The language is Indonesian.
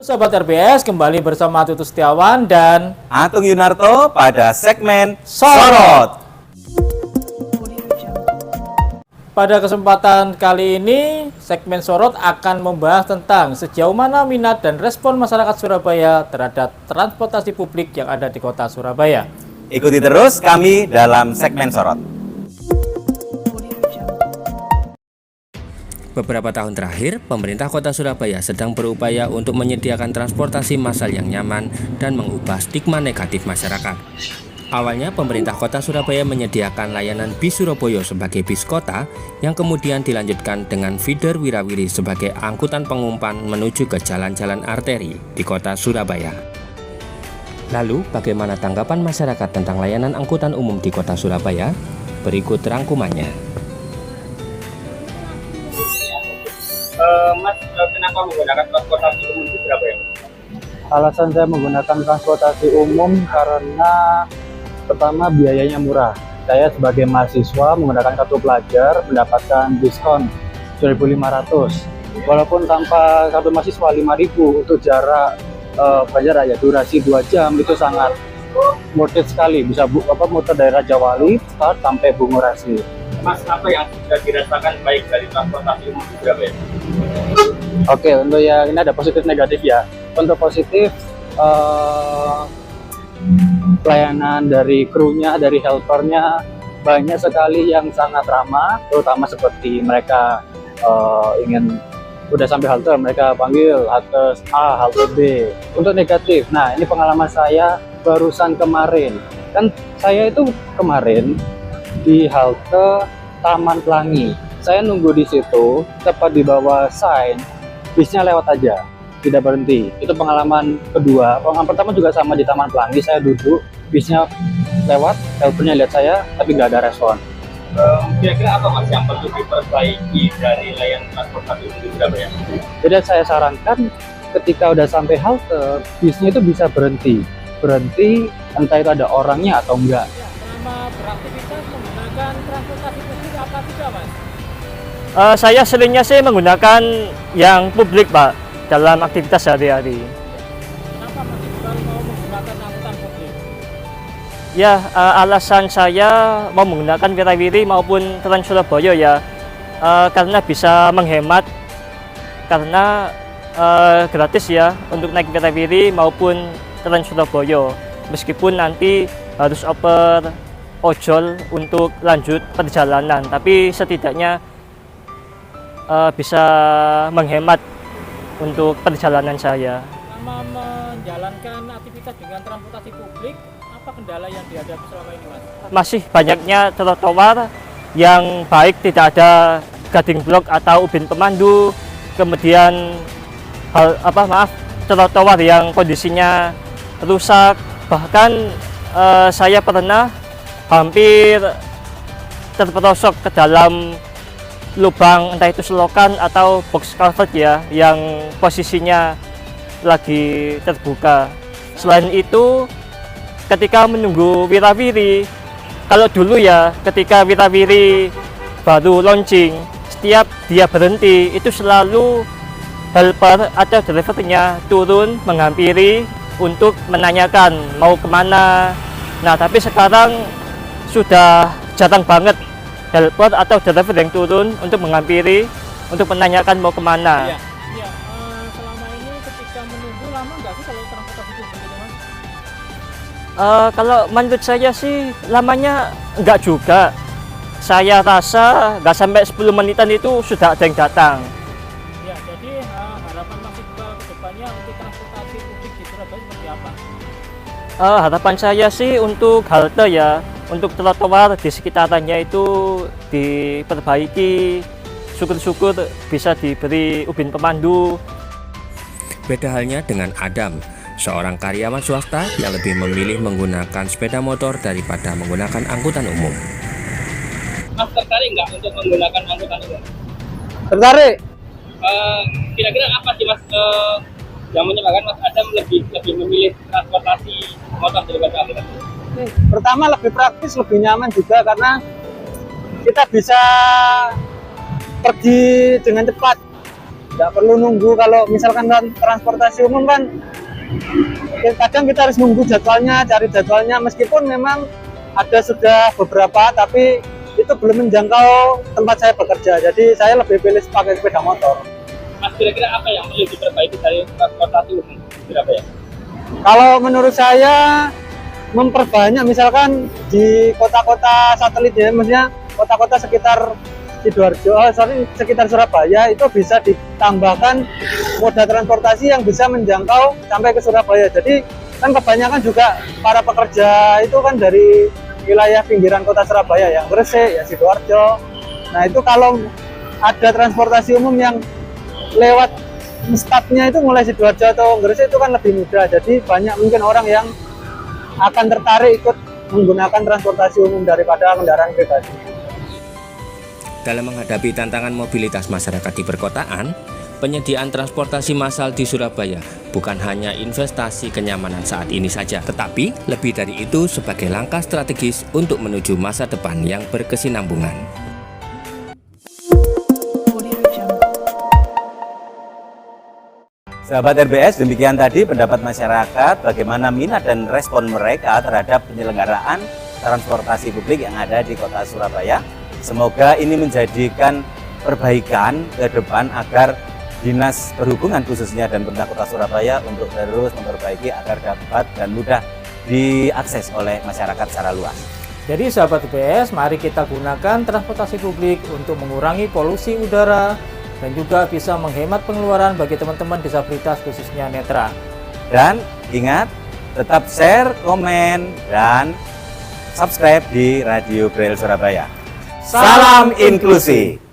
Sobat RBS, kembali bersama Tutu Setiawan dan Atung Yunarto pada segmen Sorot. Pada kesempatan kali ini, segmen Sorot akan membahas tentang sejauh mana minat dan respon masyarakat Surabaya terhadap transportasi publik yang ada di kota Surabaya. Ikuti terus kami dalam segmen Sorot. Beberapa tahun terakhir, pemerintah kota Surabaya sedang berupaya untuk menyediakan transportasi massal yang nyaman dan mengubah stigma negatif masyarakat. Awalnya, pemerintah kota Surabaya menyediakan layanan bis Surabaya sebagai bis kota, yang kemudian dilanjutkan dengan feeder Wirawiri sebagai angkutan pengumpan menuju ke jalan-jalan arteri di kota Surabaya. Lalu, bagaimana tanggapan masyarakat tentang layanan angkutan umum di kota Surabaya? Berikut rangkumannya. Mas, kenapa menggunakan transportasi umum di Surabaya? Alasan saya menggunakan transportasi umum karena pertama biayanya murah. Saya sebagai mahasiswa menggunakan kartu pelajar mendapatkan diskon 2.500. Walaupun tanpa kartu mahasiswa 5.000 untuk jarak pelajar ya durasi 2 jam itu sangat worth it sekali. Bisa muter dari Raja Wali start sampai Bungurasi. Mas, apa yang sudah dirasakan baik dari transportasi umum di Surabaya? Oke, untuk yang ini ada positif negatif ya. Untuk positif, pelayanan dari krunya, dari helpernya banyak sekali yang sangat ramah, terutama seperti mereka ingin udah sampai halte, mereka panggil halte A, halte B. Untuk negatif, nah ini pengalaman saya barusan kemarin. Kan saya itu kemarin di halte Taman Pelangi. Saya nunggu di situ, tepat di bawah sign, bisnya lewat aja, tidak berhenti. Itu pengalaman kedua. Pengalaman pertama juga sama di Taman Pelangi, saya duduk, bisnya lewat, helpernya lihat saya, tapi nggak ada respon. Kira-kira apa Mas yang perlu diperbaiki dari layanan transportasi umum di Surabaya? Jadi saya sarankan ketika udah sampai halte, bisnya itu bisa berhenti, entah itu ada orangnya atau enggak. Selama beraktivitas menggunakan transportasi publik apa tidak, Mas? Saya seringnya sih menggunakan yang publik, Pak, dalam aktivitas sehari-hari. Kenapa masih baru mau menggunakan angkutan publik? Ya, alasan saya mau menggunakan Wirawiri maupun Trans Surabaya ya, karena bisa menghemat, karena gratis ya untuk naik Wirawiri maupun Trans Surabaya. Meskipun nanti harus oper ojol untuk lanjut perjalanan, tapi setidaknya bisa menghemat untuk perjalanan saya. Selama menjalankan aktivitas dengan transportasi publik, apa kendala yang dihadapi selama ini, Mas? Masih banyaknya trotoar yang baik, tidak ada guiding block atau ubin pemandu, kemudian trotoar yang kondisinya rusak, bahkan saya pernah hampir terperosok ke dalam lubang, entah itu selokan atau box culvert ya, yang posisinya lagi terbuka. Selain itu, ketika menunggu Wirawiri, kalau dulu ya, ketika Wirawiri baru launching, setiap dia berhenti, itu selalu helper atau drivernya turun menghampiri untuk menanyakan mau kemana. Nah, tapi sekarang sudah jarang banget helper atau driver yang turun untuk menghampiri, untuk menanyakan mau kemana. Iya. Selama ini ketika menunggu lama nggak sih kalau transportasi publik ini, Mas? Kalau menurut saya sih lamanya enggak juga. Saya rasa nggak sampai 10 menitan itu sudah ada yang datang. Ya, jadi harapan Mas Iqbal ke depannya untuk transportasi publik di Surabaya seperti apa? Harapan saya sih untuk halte ya, untuk trotoar di sekitarannya itu diperbaiki, syukur-syukur bisa diberi ubin pemandu. Beda halnya dengan Adam, seorang karyawan swasta yang lebih memilih menggunakan sepeda motor daripada menggunakan angkutan umum. Mas, tertarik nggak untuk menggunakan angkutan umum? Tertarik? Kira-kira apa sih Mas yang menyebabkan Mas Adam lebih memilih transportasi motor daripada angkutan umum? Pertama lebih praktis, lebih nyaman juga karena kita bisa pergi dengan cepat. nggak perlu nunggu. Kalau misalkan transportasi umum kan kadang kita harus nunggu jadwalnya, cari jadwalnya, meskipun memang ada sudah beberapa, tapi itu belum menjangkau tempat saya bekerja, jadi saya lebih pilih pakai sepeda motor. Mas, kira-kira apa yang perlu diperbaiki dari transportasi umum di Surabaya? Kalau menurut saya memperbanyak, misalkan di kota-kota satelit ya, maksudnya kota-kota sekitar Sidoarjo, sekitar Surabaya, itu bisa ditambahkan moda transportasi yang bisa menjangkau sampai ke Surabaya. Jadi kan kebanyakan juga para pekerja itu kan dari wilayah pinggiran kota Surabaya, yang Gresik, ya Sidoarjo. Nah itu kalau ada transportasi umum yang lewat stopnya itu mulai Sidoarjo atau Gresik itu kan lebih mudah. Jadi banyak mungkin orang yang akan tertarik ikut menggunakan transportasi umum daripada kendaraan pribadi. Dalam menghadapi tantangan mobilitas masyarakat di perkotaan, penyediaan transportasi massal di Surabaya bukan hanya investasi kenyamanan saat ini saja, tetapi lebih dari itu sebagai langkah strategis untuk menuju masa depan yang berkesinambungan. Sahabat RBS, demikian tadi pendapat masyarakat bagaimana minat dan respon mereka terhadap penyelenggaraan transportasi publik yang ada di kota Surabaya. Semoga ini menjadikan perbaikan ke depan agar Dinas Perhubungan khususnya dan pemerintah kota Surabaya untuk terus memperbaiki agar dapat dan mudah diakses oleh masyarakat secara luas. Jadi sahabat RBS, mari kita gunakan transportasi publik untuk mengurangi polusi udara dan juga bisa menghemat pengeluaran bagi teman-teman disabilitas khususnya netra. Dan ingat, tetap share, komen, dan subscribe di Radio Braille Surabaya. Salam inklusi.